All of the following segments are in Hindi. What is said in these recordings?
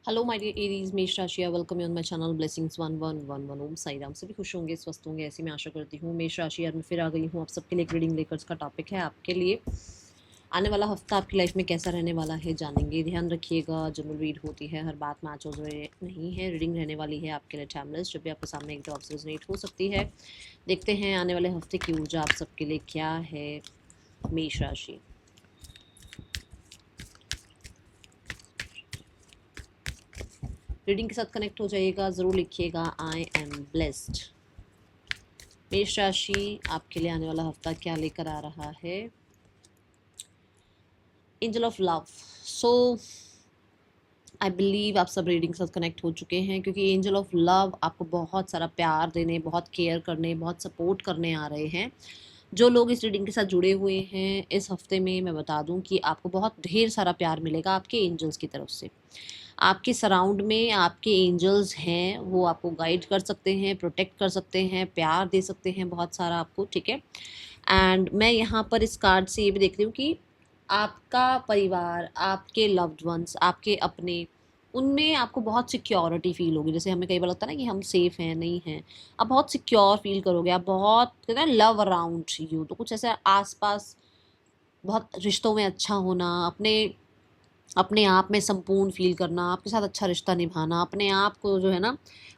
हेलो माय डियर एरीज, मेष राशि, welcome you on my channel blessings 1111। ओम साई राम। सभी खुश होंगे, स्वस्थ होंगे, ऐसी मैं आशा करती हूँ। मेष राशि यार मैं फिर आ गई हूँ आप सबके लिए एक रीडिंग लेकर। इसका टॉपिक है आपके लिए आने वाला हफ्ता आपकी लाइफ में कैसा रहने वाला है, जानेंगे। ध्यान रखिएगा, जनरल रीड होती है, हर बात मैच हो नहीं है। रीडिंग रहने वाली है आपके लिए टाइमलेस, जब भी आपके सामने एक ड्रॉप से रेजोनेट हो सकती है। देखते हैं आने वाले हफ्ते की ऊर्जा आप सबके लिए क्या है। मेष राशि, रीडिंग के साथ कनेक्ट हो जाइएगा, ज़रूर लिखिएगा आई एम ब्लेस्ड। मेष राशि, आपके लिए आने वाला हफ्ता क्या लेकर आ रहा है। Angel of love. So I believe आप सब रीडिंग के साथ कनेक्ट हो चुके हैं, क्योंकि एंजल ऑफ लव आपको बहुत सारा प्यार देने, बहुत केयर करने, बहुत सपोर्ट करने आ रहे हैं। जो लोग इस रीडिंग के साथ जुड़े हुए हैं इस हफ्ते में, मैं बता दूं कि आपको बहुत ढेर सारा प्यार मिलेगा आपके एंजल्स की तरफ से। आपके सराउंड में आपके एंजल्स हैं, वो आपको गाइड कर सकते हैं, प्रोटेक्ट कर सकते हैं, प्यार दे सकते हैं बहुत सारा आपको, ठीक है। एंड मैं यहाँ पर इस कार्ड से ये भी देख रही हूँ कि आपका परिवार, आपके लव्ड वंस, आपके अपने, उनमें आपको बहुत सिक्योरिटी फील होगी। जैसे हमें कई बार लगता है ना कि हम सेफ हैं, नहीं हैं, आप बहुत सिक्योर फील करोगे। आप बहुत कहते हैं लव अराउंड यू, तो कुछ ऐसे आसपास बहुत रिश्तों में अच्छा होना, अपने अपने आप में संपूर्ण फील करना, आपके साथ अच्छा रिश्ता निभाना, अपने आप को जो है ना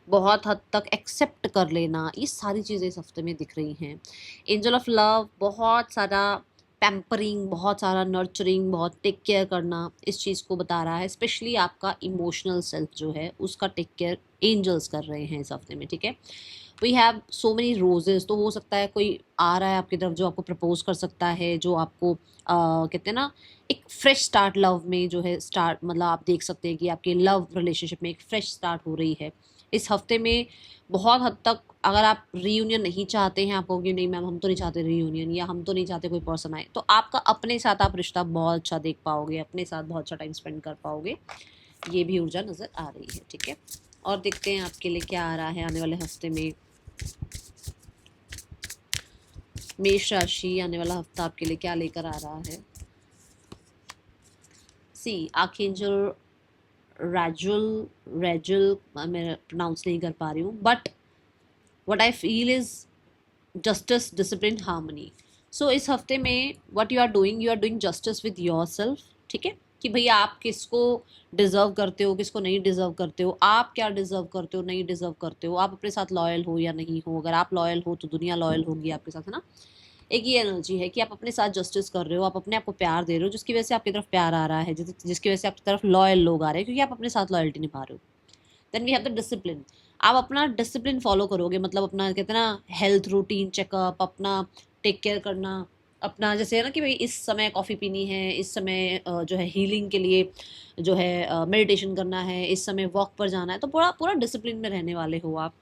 बहुत हद तक एक्सेप्ट कर लेना, ये सारी चीज़ें इस हफ्ते में दिख रही हैं। एंजल ऑफ लव बहुत सारा पैम्परिंग, बहुत सारा नर्चरिंग, बहुत टेक केयर करना, इस चीज़ को बता रहा है। स्पेशली आपका इमोशनल सेल्फ जो है उसका टेक केयर एंजल्स कर रहे हैं इस हफ्ते में, ठीक है। We have so many roses, तो हो सकता है कोई आ रहा है आपकी तरफ जो आपको प्रपोज कर सकता है, जो आपको कहते हैं ना एक फ्रेश स्टार्ट लव में जो है स्टार्ट, मतलब आप देख सकते हैं कि आपके लव रिलेशनशिप में एक फ्रेश स्टार्ट हो रही है इस हफ्ते में। बहुत हद तक अगर आप रीयूनियन नहीं चाहते हैं, आप कहोगे नहीं मैम हम तो नहीं चाहते रीयूनियन, या हम तो नहीं चाहते कोई पर्सन आए, तो आपका अपने साथ आप रिश्ता बहुत अच्छा देख पाओगे, अपने साथ बहुत अच्छा टाइम स्पेंड कर पाओगे। ये भी ऊर्जा नज़र आ रही है, ठीक है। और देखते हैं आपके लिए क्या आ रहा है आने वाले हफ्ते में। मेष राशि, आने वाला हफ्ता आपके लिए क्या लेकर आ रहा है। सी आर्कएंजल राजुल रेजुल, मैं प्रोनाउंस नहीं कर पा रही हूँ, but what I feel is justice, discipline, harmony. So इस हफ्ते में what you are doing justice with your सेल्फ, ठीक है। कि भैया आप किसको डिजर्व करते हो, किसको नहीं डिजर्व करते हो, आप क्या डिजर्व करते हो, नहीं डिजर्व करते हो, आप अपने साथ लॉयल हो या नहीं हो। अगर आप लॉयल हो तो दुनिया लॉयल होगी आपके साथ, है ना। एक ये एनर्जी है कि आप अपने साथ जस्टिस कर रहे हो, आप अपने आप को प्यार दे रहे हो, जिसकी वजह से आपकी तरफ प्यार आ रहा है, जिसकी वजह से आपकी तरफ लॉयल लोग आ रहे हैं, क्योंकि आप अपने साथ लॉयल्टी निभा रहे हो। Then we have the discipline. आप अपना डिसिप्लिन फॉलो करोगे, मतलब अपना कहते हैं ना हेल्थ रूटीन चेकअप, अपना टेक केयर करना, अपना जैसे है ना कि भाई इस समय कॉफ़ी पीनी है, इस समय जो है हीलिंग के लिए जो है मेडिटेशन करना है, इस समय वॉक पर जाना है, तो पूरा पूरा डिसिप्लिन में रहने वाले हो आप।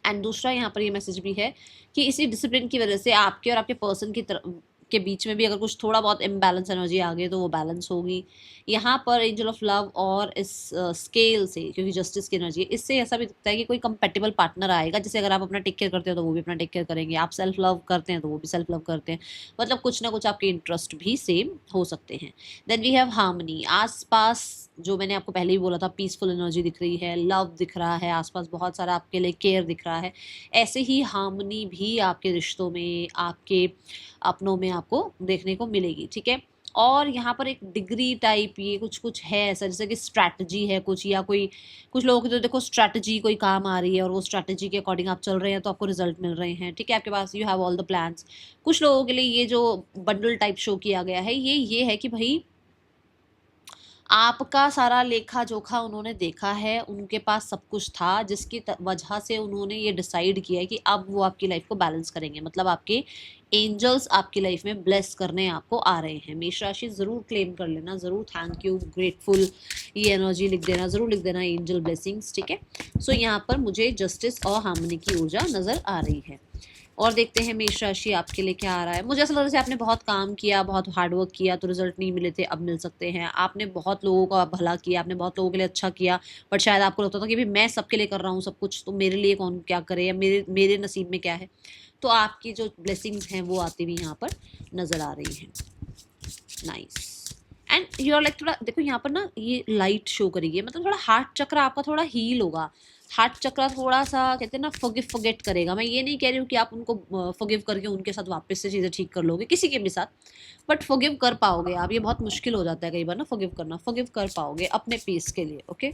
एंड दूसरा यहाँ पर ये मैसेज भी है कि इसी डिसिप्लिन की वजह से आपके और आपके पर्सन की तरफ के बीच में भी अगर कुछ थोड़ा बहुत इम्बैलेंस एनर्जी आ गई तो वो बैलेंस होगी। यहाँ पर एंजल ऑफ लव और इस स्केल से, क्योंकि जस्टिस की एनर्जी है, इससे ऐसा भी दिखता है कि कोई कंपेटेबल पार्टनर आएगा। जैसे अगर आप अपना टेक केयर करते हो तो वो भी अपना टेक केयर करेंगे, आप सेल्फ लव करते हैं तो वो भी सेल्फ लव करते हैं, मतलब कुछ ना कुछ आपके इंटरेस्ट भी सेम हो सकते हैं। Then we have harmony. आसपास जो मैंने आपको पहले ही बोला था, पीसफुल एनर्जी दिख रही है, लव दिख रहा है, आसपास बहुत सारा आपके लिए केयर दिख रहा है। ऐसे ही हार्मनी भी आपके रिश्तों में, आपके अपनों में आपको देखने को मिलेगी, ठीक है। और यहाँ पर एक डिग्री टाइप ये कुछ कुछ है ऐसा, जैसे कि स्ट्रैटेजी है कुछ, या कोई कुछ लोगों की तो देखो स्ट्रैटेजी कोई काम आ रही है और वो स्ट्रैटेजी के अकॉर्डिंग आप चल रहे हैं तो आपको रिजल्ट मिल रहे हैं, ठीक है। आपके पास you have all the plans. कुछ लोगों के लिए ये जो बंडल टाइप शो किया गया है, ये है कि भाई आपका सारा लेखा जोखा उन्होंने देखा है, उनके पास सब कुछ था, जिसकी वजह से उन्होंने ये डिसाइड किया है कि अब वो आपकी लाइफ को बैलेंस करेंगे, मतलब आपके एंजल्स आपकी लाइफ में ब्लेस करने आपको आ रहे हैं। मेष राशि ज़रूर क्लेम कर लेना, ज़रूर थैंक यू, ग्रेटफुल, ये एनर्जी लिख देना, ज़रूर लिख देना एंजल ब्लेसिंग्स, ठीक है। सो यहाँ पर मुझे जस्टिस और हार्मनी की ऊर्जा नज़र आ रही है। और देखते हैं मेष राशि आपके लिए क्या आ रहा है। मुझे ऐसा लग रहा है आपने बहुत काम किया, बहुत हार्डवर्क किया तो रिजल्ट नहीं मिले थे, अब मिल सकते हैं। आपने बहुत लोगों का भला किया, आपने बहुत लोगों के लिए अच्छा किया, बट शायद आपको लगता था कि भाई मैं सबके लिए कर रहा हूँ सब कुछ, तो मेरे लिए कौन क्या करे, या मेरे मेरे नसीब में क्या है। तो आपकी जो ब्लेसिंग्स हैं वो आती भी यहाँ पर नज़र आ रही हैं। Nice. And you are like थोड़ा देखो यहाँ पर ना ये लाइट शो करेगी, मतलब थोड़ा हार्ट चक्र आपका थोड़ा हील होगा, हार्ट चक्र थोड़ा सा कहते हैं ना फॉरगिव फॉरगेट करेगा। मैं ये नहीं कह रही हूँ कि आप उनको फॉरगिव करके उनके साथ वापस से चीज़ें ठीक कर लोगे किसी के भी साथ, बट फॉरगिव कर पाओगे आप, ये बहुत मुश्किल हो जाता है कई बार ना फॉरगिव करना, फॉरगिव कर पाओगे अपने पीस के लिए। ओके,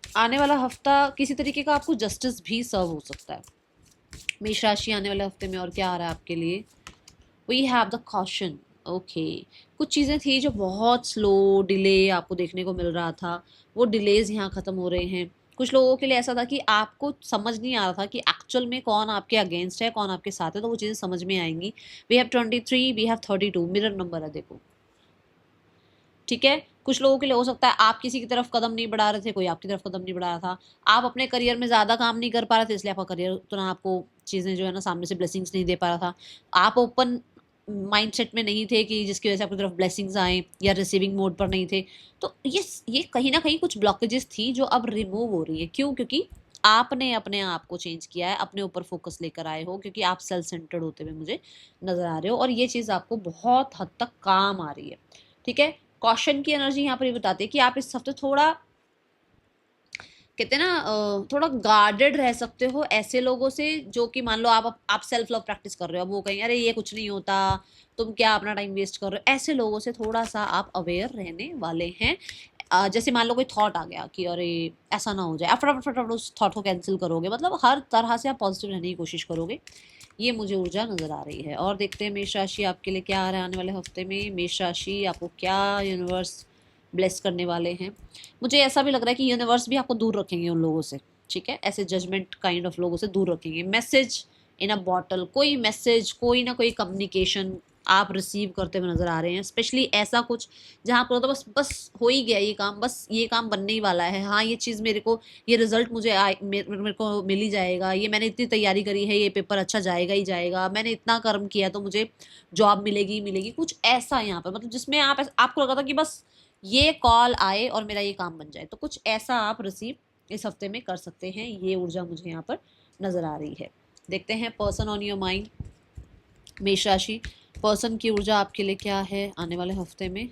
आने वाला हफ्ता किसी तरीके का आपको जस्टिस भी सर्व हो सकता है मेष राशि आने वाले हफ्ते में। और क्या आ रहा है आपके लिए, we have the caution. Okay, कुछ चीज़ें थी जो बहुत स्लो डिले आपको देखने को मिल रहा था, वो डिलेज यहाँ ख़त्म हो रहे हैं। कुछ लोगों के लिए ऐसा था कि आपको समझ नहीं आ रहा था कि एक्चुअल में कौन आपके अगेंस्ट है कौन आपके साथ है, तो वो चीज़ें समझ में आएंगी। We have 23, we have 32, mirror number है देखो, ठीक है। कुछ लोगों के लिए हो सकता है आप किसी की तरफ कदम नहीं बढ़ा रहे थे, कोई आपकी तरफ कदम नहीं बढ़ा रहा था, आप अपने करियर में ज़्यादा काम नहीं कर पा रहे थे, इसलिए आपका करियर उतना आपको चीज़ें जो है ना सामने से ब्लेसिंग्स नहीं दे पा रहा था। आप ओपन माइंडसेट में नहीं थे कि जिसकी वजह से आपकी तरफ ब्लेसिंग्स आए, या रिसीविंग मोड पर नहीं थे। तो ये कहीं ना कहीं कुछ ब्लॉकेजेस थी जो अब रिमूव हो रही है। क्यों? क्योंकि आपने अपने आप को चेंज किया है, अपने ऊपर फोकस लेकर आए हो, क्योंकि आप सेल्फ सेंटर्ड होते हुए मुझे नजर आ रहे हो, और ये चीज़ आपको बहुत हद तक काम आ रही है, ठीक है। कॉशन की एनर्जी यहाँ पर ये बताती है कि आप इस हफ्ते थोड़ा कहते हैं ना थोड़ा गार्डेड रह सकते हो ऐसे लोगों से जो कि मान लो आप सेल्फ लव प्रैक्टिस कर रहे हो, अब वो कहीं अरे ये कुछ नहीं होता, तुम क्या अपना टाइम वेस्ट कर रहे हो, ऐसे लोगों से थोड़ा सा आप अवेयर रहने वाले हैं। जैसे मान लो कोई थॉट आ गया कि अरे ऐसा ना हो जाए, आप फटाफट फटाफट उस थॉट को कैंसिल करोगे, मतलब हर तरह से आप पॉजिटिव रहने की कोशिश करोगे। ये मुझे ऊर्जा नजर आ रही है। और देखते हैं मेष राशि आपके लिए क्या आ रहा है आने वाले हफ्ते में। मेष राशि आपको क्या यूनिवर्स ब्लेस करने वाले हैं। मुझे ऐसा भी लग रहा है कि यूनिवर्स भी आपको दूर रखेंगे उन लोगों से, ठीक है, ऐसे जजमेंट काइंड ऑफ लोगों से दूर रखेंगे। मैसेज इन अ बॉटल, कोई मैसेज कोई ना कोई कम्युनिकेशन आप रिसीव करते हुए नजर आ रहे हैं, स्पेशली ऐसा कुछ जहाँ पर तो बस बस हो ही गया ये काम, बस ये काम बनने ही वाला है, हाँ ये चीज़ मेरे को, ये रिजल्ट मुझे मेरे को मिल ही जाएगा, ये मैंने इतनी तैयारी करी है, ये पेपर अच्छा जाएगा ही जाएगा, मैंने इतना कर्म किया तो मुझे जॉब मिलेगी ही मिलेगी, कुछ ऐसा यहाँ पर, मतलब जिसमें आपको लगा था कि बस ये कॉल आए और मेरा ये काम बन जाए, तो कुछ ऐसा आप रिसीव इस हफ्ते में कर सकते हैं। ये ऊर्जा मुझे यहाँ पर नजर आ रही है। देखते हैं पर्सन ऑन योर माइंड मेष राशि, पर्सन की ऊर्जा आपके लिए क्या है आने वाले हफ्ते में।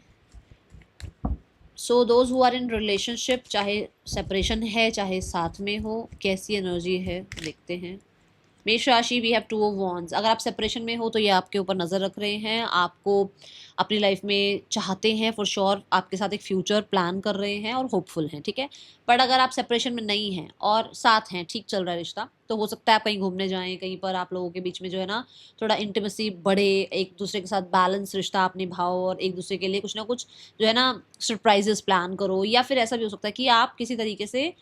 So those who are in relationship, चाहे सेपरेशन है चाहे साथ में हो, कैसी एनर्जी है देखते हैं। मेष राशि वी हैव 2 ऑफ वॉन्ड्स, अगर आप सेपरेशन में हो तो ये आपके ऊपर नज़र रख रहे हैं, आपको अपनी लाइफ में चाहते हैं फॉर श्योर, आपके साथ एक फ्यूचर प्लान कर रहे हैं और होपफुल हैं, ठीक है। बट अगर आप सेपरेशन में नहीं हैं और साथ हैं, ठीक चल रहा है रिश्ता, तो हो सकता है आप कहीं घूमने जाएं, कहीं पर आप लोगों के बीच में जो है ना थोड़ा इंटीमेसी बढ़े, एक दूसरे के साथ बैलेंस रिश्ता आप निभाओ, और एक दूसरे के लिए कुछ ना कुछ जो है ना सरप्राइजेस प्लान करो, या फिर ऐसा भी हो सकता है कि आप किसी तरीके से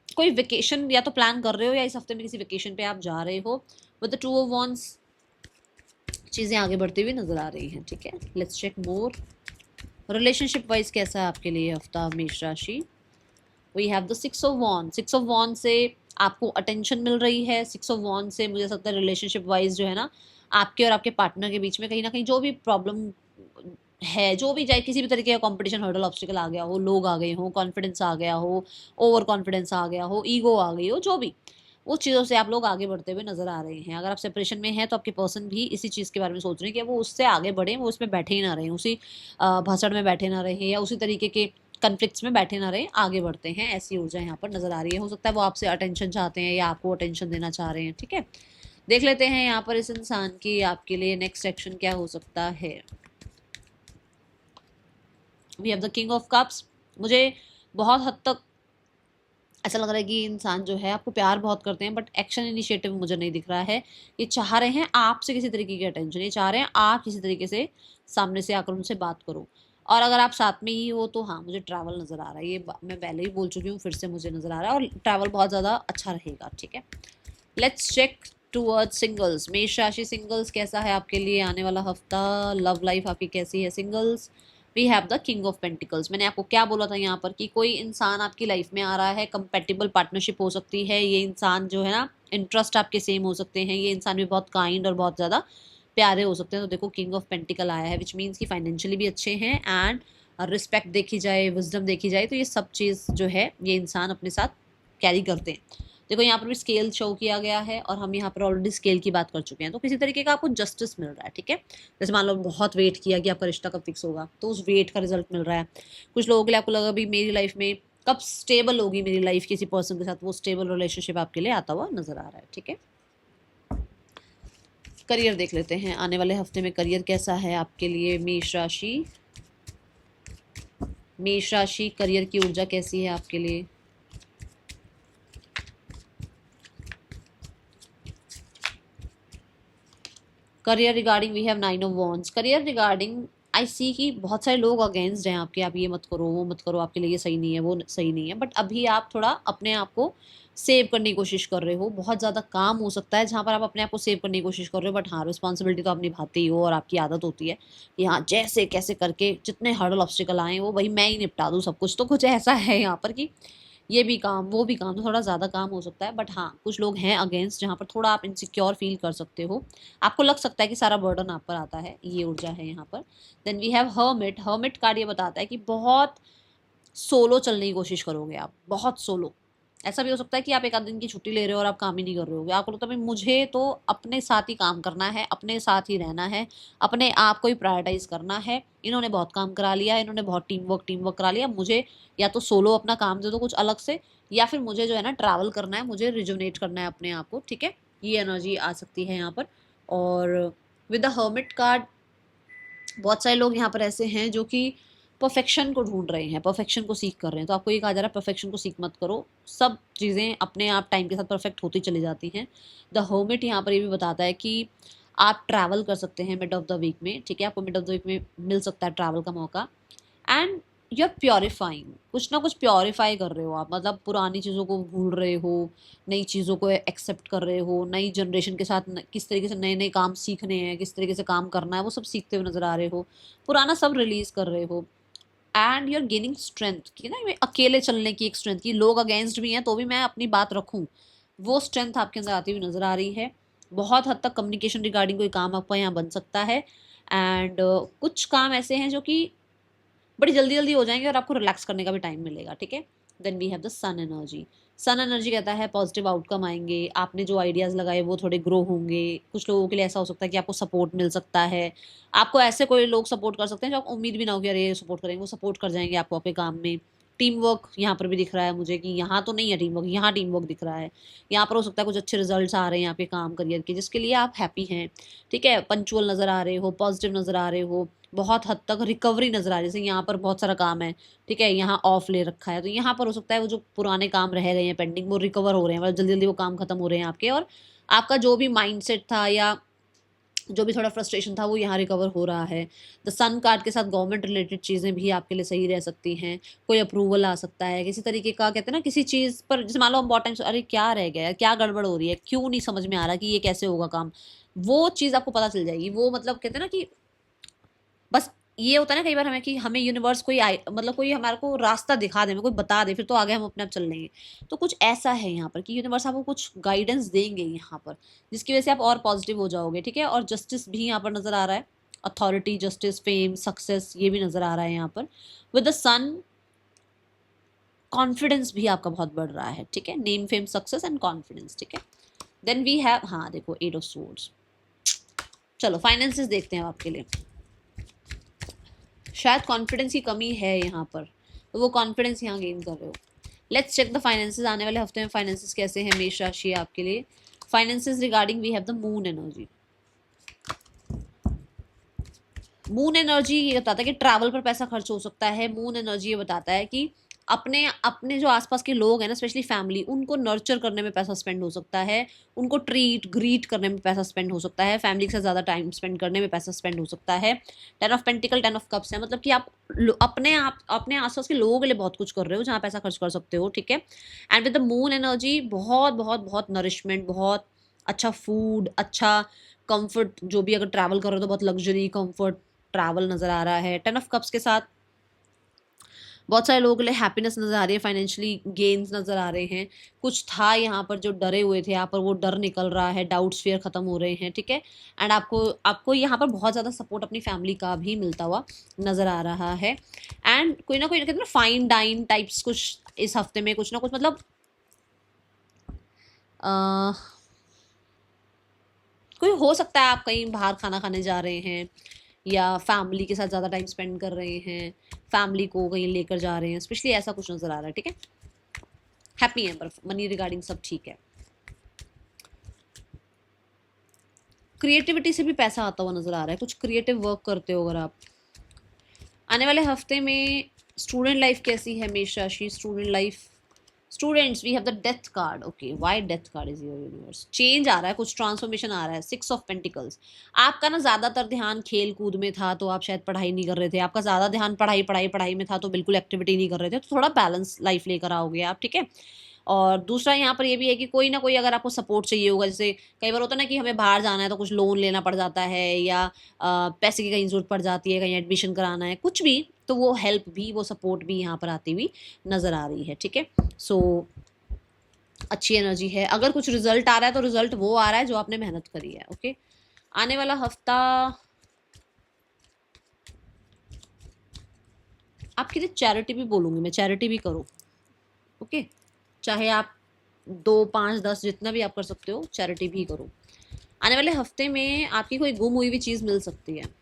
कोई वेकेशन या तो प्लान कर रहे हो, या इस हफ्ते में किसी वेकेशन पे आप जा रहे हो। विद द 2 ऑफ वॉन्ड्स चीज़ें आगे बढ़ती हुई नजर आ रही हैं, ठीक है। Let's check more relationship wise कैसा है आपके लिए हफ्ता मेष राशि। We have the 6 of wands, 6 of wand से आपको अटेंशन मिल रही है। 6 ऑफ वॉन्ड से मुझे लगता है रिलेशनशिप वाइज जो है ना आपके और आपके पार्टनर के बीच में कहीं ना कहीं जो भी प्रॉब्लम है, जो भी चाहे किसी भी तरीके का कंपटीशन हर्डल ऑब्स्टिकल आ गया हो, लोग आ गए हो, कॉन्फिडेंस आ गया हो, ओवर कॉन्फिडेंस आ गया हो, ईगो आ गई हो, जो भी उस चीज़ों से आप लोग आगे बढ़ते हुए नजर आ रहे हैं। अगर आप सेपरेशन में हैं तो आपके पर्सन भी इसी चीज़ के बारे में सोच रहे हैं कि वो उससे आगे बढ़े, वो उसमें बैठे ही ना रहे, उसी भाषण में बैठे ना रहे, या उसी तरीके के कन्फ्लिक्ट्स में बैठे ना रहे, आगे बढ़ते हैं, ऐसी ऊर्जा यहाँ पर नजर आ रही है। हो सकता है वो आपसे अटेंशन चाहते हैं या आपको अटेंशन देना चाह रहे हैं, ठीक है। देख लेते हैं यहाँ पर इस इंसान की आपके लिए नेक्स्ट एक्शन क्या हो सकता है। We have the king of cups, मुझे बहुत हद तक ऐसा लग रहा है कि इंसान जो है आपको प्यार बहुत करते हैं, बट एक्शन इनिशिएटिव मुझे नहीं दिख रहा है। ये चाह रहे हैं आपसे किसी तरीके की अटेंशन, ये चाह रहे हैं आप किसी तरीके से सामने से आकर उनसे बात करो। और अगर आप साथ में ही हो तो हाँ मुझे ट्रैवल नज़र आ रहा है, ये मैं पहले ही बोल चुकी हूँ, फिर से मुझे नज़र आ रहा है, और ट्रैवल बहुत ज़्यादा अच्छा रहेगा, ठीक है। लेट्स चेक टूवर्ड्स सिंगल्स, मेष राशि सिंगल्स कैसा है आपके लिए आने वाला हफ्ता। लव लाइफ आपकी कैसी है singles. We have the king of pentacles, मैंने आपको क्या बोला था यहाँ पर कि कोई इंसान आपकी लाइफ में आ रहा है, कंपेटिबल पार्टनरशिप हो सकती है, ये इंसान जो है ना इंटरेस्ट आपके सेम हो सकते हैं, ये इंसान भी बहुत काइंड और बहुत ज़्यादा प्यारे हो सकते हैं। तो देखो किंग ऑफ पेंटिकल आया है, विच मीन्स कि फाइनेंशियली भी अच्छे हैं, एंड रिस्पेक्ट देखी जाए, विजडम देखी जाए, तो ये सब चीज़ जो है ये इंसान अपने साथ कैरी करते हैं। देखो यहाँ पर भी स्केल शो किया गया है और हम यहाँ पर ऑलरेडी स्केल की बात कर चुके हैं, तो किसी तरीके का आपको जस्टिस मिल रहा है, ठीक है। जैसे मान लो बहुत वेट किया कि आपका रिश्ता कब फिक्स होगा, तो उस वेट का रिजल्ट मिल रहा है। कुछ लोगों के लिए आपको लगा भी मेरी लाइफ में कब स्टेबल होगी मेरी लाइफ किसी पर्सन के साथ, वो स्टेबल रिलेशनशिप आपके लिए आता हुआ नजर आ रहा है, ठीक है। करियर देख लेते हैं, आने वाले हफ्ते में करियर कैसा है आपके लिए। मेष राशि, मेष राशि करियर की ऊर्जा कैसी है आपके लिए। Career regarding we have 9 of wands. Career regarding I see कि बहुत सारे लोग अगेंस्ट हैं आपके, आप ये मत करो वो मत करो, आपके लिए ये सही नहीं है वो सही नहीं है, बट अभी आप थोड़ा अपने आप को सेव करने की कोशिश कर रहे हो। बहुत ज़्यादा काम हो सकता है जहाँ पर आप अपने आप को सेव करने की कोशिश कर रहे हो, बट हाँ रिस्पॉन्सिबिलिटी तो आप निभाते ही हो और आपकी आदत होती है कि हाँ जैसे कैसे करके जितने हर्डल ऑब्स्टिकल आए वो भाई मैं ही निपटा दूँ सब कुछ। तो कुछ ऐसा है यहाँ पर कि ये भी काम वो भी काम, तो थोड़ा ज़्यादा काम हो सकता है, बट हाँ कुछ लोग हैं अगेंस्ट जहाँ पर थोड़ा आप इनसिक्योर फील कर सकते हो। आपको लग सकता है कि सारा बर्डन आप पर आता है, ये ऊर्जा है यहाँ पर। Then we have hermit. Hermit card ये बताता है कि बहुत सोलो चलने की कोशिश करोगे आप, बहुत सोलो। ऐसा भी हो सकता है कि आप एक आध दिन की छुट्टी ले रहे हो और आप काम ही नहीं कर रहे हो, आपको लगता है मुझे तो अपने साथ ही काम करना है, अपने साथ ही रहना है, अपने आप को ही प्रायोरिटाइज करना है। इन्होंने बहुत काम करा लिया, इन्होंने बहुत टीम वर्क करा लिया, मुझे या तो सोलो अपना काम दे दो कुछ अलग से, या फिर मुझे जो है ना ट्रैवल करना है, मुझे रिजुनेट करना है अपने आप को, ठीक है। ये एनर्जी आ सकती है यहाँ पर। और विद द हर्मिट कार्ड बहुत सारे लोग यहाँ पर ऐसे हैं जो कि परफेक्शन को ढूंढ रहे हैं, परफेक्शन को सीख कर रहे हैं। तो आपको ये कहा जा रहा है परफेक्शन को सीख मत करो, सब चीज़ें अपने आप टाइम के साथ परफेक्ट होती चली जाती हैं। द हर्मिट यहाँ पर ये भी बताता है कि आप ट्रैवल कर सकते हैं मिड ऑफ द वीक में, ठीक है। आपको मिड ऑफ द वीक में मिल सकता है ट्रैवल का मौका। एंड यू आर प्योरीफाइंग, कुछ ना कुछ प्योरीफाई कर रहे हो आप, मतलब पुरानी चीज़ों को भूल रहे हो, नई चीज़ों को एक्सेप्ट कर रहे हो, नई जनरेशन के साथ किस तरीके से नए नए काम सीखने हैं, किस तरीके से काम करना है, वो सब सीखते हुए नजर आ रहे हो। पुराना सब रिलीज कर रहे हो। And you are gaining strength की ना, अकेले चलने की एक स्ट्रेंथ की, लोग अगेंस्ट भी हैं तो भी मैं अपनी बात रखूं, वो स्ट्रेंथ आपके अंदर आती हुई नजर आ रही है। बहुत हद तक कम्युनिकेशन रिगार्डिंग कोई काम आपका यहाँ बन सकता है। एंड कुछ काम ऐसे हैं जो कि बड़ी जल्दी जल्दी हो जाएंगे और आपको रिलैक्स करने का भी टाइम मिलेगा, ठीक है। Then we have the sun energy. Sun energy कहता है पॉजिटिव आउटकम आएंगे, आपने जो आइडियाज़ लगाए वो थोड़े ग्रो होंगे। कुछ लोगों के लिए ऐसा हो सकता है कि आपको सपोर्ट मिल सकता है, आपको ऐसे कोई लोग सपोर्ट कर सकते हैं जो आप उम्मीद भी ना हो कि अरे सपोर्ट करेंगे, वो सपोर्ट कर जाएंगे आपको आपके काम में। टीम वर्क यहाँ पर भी दिख रहा है मुझे कि यहाँ तो नहीं है टीम वर्क, यहाँ टीम वर्क दिख रहा है। यहाँ पर हो सकता है कुछ अच्छे रिजल्ट्स आ रहे हैं आपके काम करियर के जिसके लिए आप हैप्पी हैं, ठीक है। पंचुअल नज़र आ रहे हो, पॉजिटिव नज़र आ रहे हो, बहुत हद तक रिकवरी नजर आ रही है। जैसे यहाँ पर बहुत सारा काम है, ठीक है, यहाँ ऑफ ले रखा है, तो यहाँ पर हो सकता है वो जो पुराने काम रह गए हैं पेंडिंग वो रिकवर हो रहे हैं, मतलब जल्दी जल्दी वो काम खत्म हो रहे हैं आपके, और आपका जो भी माइंडसेट था या जो भी थोड़ा फ्रस्ट्रेशन था वो यहाँ रिकवर हो रहा है। द सन कार्ड के साथ गवर्नमेंट रिलेटेड चीज़ें भी आपके लिए सही रह सकती हैं, कोई अप्रूवल आ सकता है किसी तरीके का, कहते हैं ना किसी चीज़ पर, जैसे मान लो हम बहुत टाइम से अरे क्या रह गया, क्या गड़बड़ हो रही है, क्यों नहीं समझ में आ रहा कि ये कैसे होगा काम, वो चीज़ आपको पता चल जाएगी। वो मतलब कहते हैं ना कि बस ये होता है ना कई बार हमें कि हमें यूनिवर्स कोई मतलब कोई हमारे को रास्ता दिखा दे, हमें कोई बता दे, फिर तो आगे हम अपने आप चल लेंगे। तो कुछ ऐसा है यहाँ पर कि यूनिवर्स आपको कुछ गाइडेंस देंगे यहाँ पर, जिसकी वजह से आप और पॉजिटिव हो जाओगे, ठीक है। और जस्टिस भी यहाँ पर नजर आ रहा है, अथॉरिटी, जस्टिस, फेम, सक्सेस, ये भी नजर आ रहा है यहाँ पर। विद द सन कॉन्फिडेंस भी आपका बहुत बढ़ रहा है, ठीक है। Name, fame, success and confidence, ठीक है। देन वी हैव, हाँ देखो, 8 ऑफ सोर्ड्स। चलो फाइनेंसेस देखते हैं आपके लिए। शायद कॉन्फिडेंस की कमी है यहाँ पर, तो वो कॉन्फिडेंस यहाँ गेन कर रहे हो। लेट्स चेक द फाइनेंसेस, आने वाले हफ्ते में फाइनेंसेस कैसे हैं मेष राशि आपके लिए। Finances regarding we have the moon energy. Moon energy ये बताता है कि ट्रैवल पर पैसा खर्च हो सकता है। मून एनर्जी ये बताता है कि अपने अपने जो आसपास के लोग हैं ना, स्पेशली फैमिली, उनको नर्चर करने में पैसा स्पेंड हो सकता है, उनको ग्रीट करने में पैसा स्पेंड हो सकता है, फैमिली के साथ ज़्यादा टाइम स्पेंड करने में पैसा स्पेंड हो सकता है। 10 ऑफ पेंटिकल, 10 ऑफ कप्स है, मतलब कि आप अपने आसपास के लोगों के लिए बहुत कुछ कर रहे हो जहाँ पैसा खर्च कर सकते हो, ठीक है। And with the moon energy बहुत बहुत बहुत नरिशमेंट, बहुत अच्छा फूड, अच्छा कंफर्ट, जो भी अगर ट्रैवल कर रहे हो तो बहुत लग्जरी कंफर्ट ट्रैवल नजर आ रहा है। 10 ऑफ कप्स के साथ बहुत सारे लोगों के लिए हैप्पीनेस नजर आ रही है, फाइनेंशियली गेन्स नजर आ रहे हैं। कुछ था यहाँ पर जो डरे हुए थे, यहाँ पर वो डर निकल रहा है, डाउट्स फियर खत्म हो रहे हैं, ठीक है। एंड आपको आपको यहाँ पर बहुत ज़्यादा सपोर्ट अपनी फैमिली का भी मिलता हुआ नजर आ रहा है। एंड कोई ना कोई कहते हैं ना फाइन डाइन टाइप्स कुछ इस हफ्ते में कुछ ना कुछ, मतलब कोई हो सकता है आप कहीं बाहर खाना खाने जा रहे हैं या फैमिली के साथ ज़्यादा टाइम स्पेंड कर रहे हैं, फैमिली को कहीं लेकर जा रहे हैं, स्पेशली ऐसा कुछ नज़र आ रहा है, ठीक है। हैप्पी है पर मनी रिगार्डिंग सब ठीक है। क्रिएटिविटी से भी पैसा आता हुआ नज़र आ रहा है, कुछ क्रिएटिव वर्क करते हो अगर आप। आने वाले हफ्ते में स्टूडेंट लाइफ कैसी है मेष राशि? Student life, students we have the death card. Okay, why death card is your universe? Change आ रहा है, कुछ ट्रांसफॉर्मेशन आ रहा है। 6 ऑफ पेंटिकल्स, आपका ना ज़्यादातर ध्यान खेल कूद में था तो आप शायद पढ़ाई नहीं कर रहे थे, आपका ज़्यादा ध्यान पढ़ाई पढ़ाई पढ़ाई में था तो बिल्कुल एक्टिविटी नहीं कर रहे थे, तो थोड़ा बैलेंस लाइफ लेकर आओगे आप, ठीक है। और दूसरा यहाँ पर ये भी है कि कोई ना कोई अगर आपको सपोर्ट चाहिए होगा, जैसे कई बार होता है ना कि हमें बाहर जाना है तो कुछ लोन लेना पड़ जाता है या पैसे की कहीं ज़रूरत पड़ जाती है, कहीं एडमिशन कराना है, कुछ भी, तो वो हेल्प भी, वो सपोर्ट भी यहाँ पर आती हुई नज़र आ रही है, ठीक है। सो अच्छी एनर्जी है। अगर कुछ रिजल्ट आ रहा है तो रिजल्ट वो आ रहा है जो आपने मेहनत करी है, ओके। आने वाला हफ्ता आपके लिए चैरिटी भी बोलूँगी मैं, चैरिटी भी करो, ओके। चाहे आप 2, 5, 10 जितना भी आप कर सकते हो, चैरिटी भी करो। आने वाले हफ्ते में आपकी कोई गुम हुई हुई चीज़ मिल सकती है।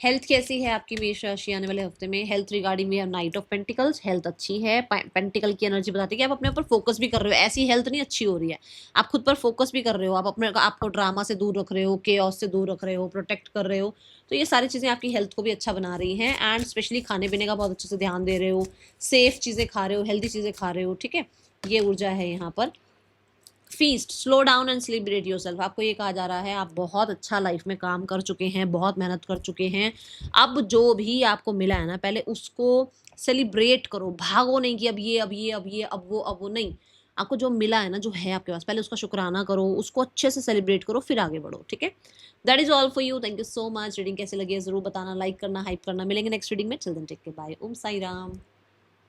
हेल्थ कैसी है आपकी मेष राशि आने वाले हफ्ते में? Health regarding we have knight of pentacles, health अच्छी है। पेंटिकल की एनर्जी बताती है कि आप अपने ऊपर फोकस भी कर रहे हो, ऐसी हेल्थ नहीं अच्छी हो रही है, आप खुद पर फोकस भी कर रहे हो, आप अपने आपको ड्रामा से दूर रख रहे हो, केओस से दूर रख रहे हो, प्रोटेक्ट कर रहे हो, तो ये सारी चीज़ें आपकी हेल्थ को भी अच्छा बना रही हैं। एंड स्पेशली खाने पीने का बहुत अच्छे से ध्यान दे रहे हो, सेफ चीज़ें खा रहे हो, हेल्दी चीज़ें खा रहे हो, ठीक है। ये ऊर्जा है यहाँ पर। Feast, slow down and celebrate yourself, आपको ये कहा जा रहा है आप बहुत अच्छा लाइफ में काम कर चुके हैं, बहुत मेहनत कर चुके हैं। अब जो भी आपको मिला है ना, पहले उसको सेलिब्रेट करो, भागो नहीं कि अब ये अब ये अब ये अब वो नहीं। आपको जो मिला है ना, जो है आपके पास, पहले उसका शुक्राना करो, उसको अच्छे से सेलिब्रेट करो, फिर आगे बढ़ो, ठीक है। That is all for you, thank you so much. Reading कैसे लगी है जरूर बताना, लाइक करना, हाइप करना। मिलेंगे नेक्स्ट रीडिंग में, चिल्ड्रन टेक के बाय, ओम साई राम।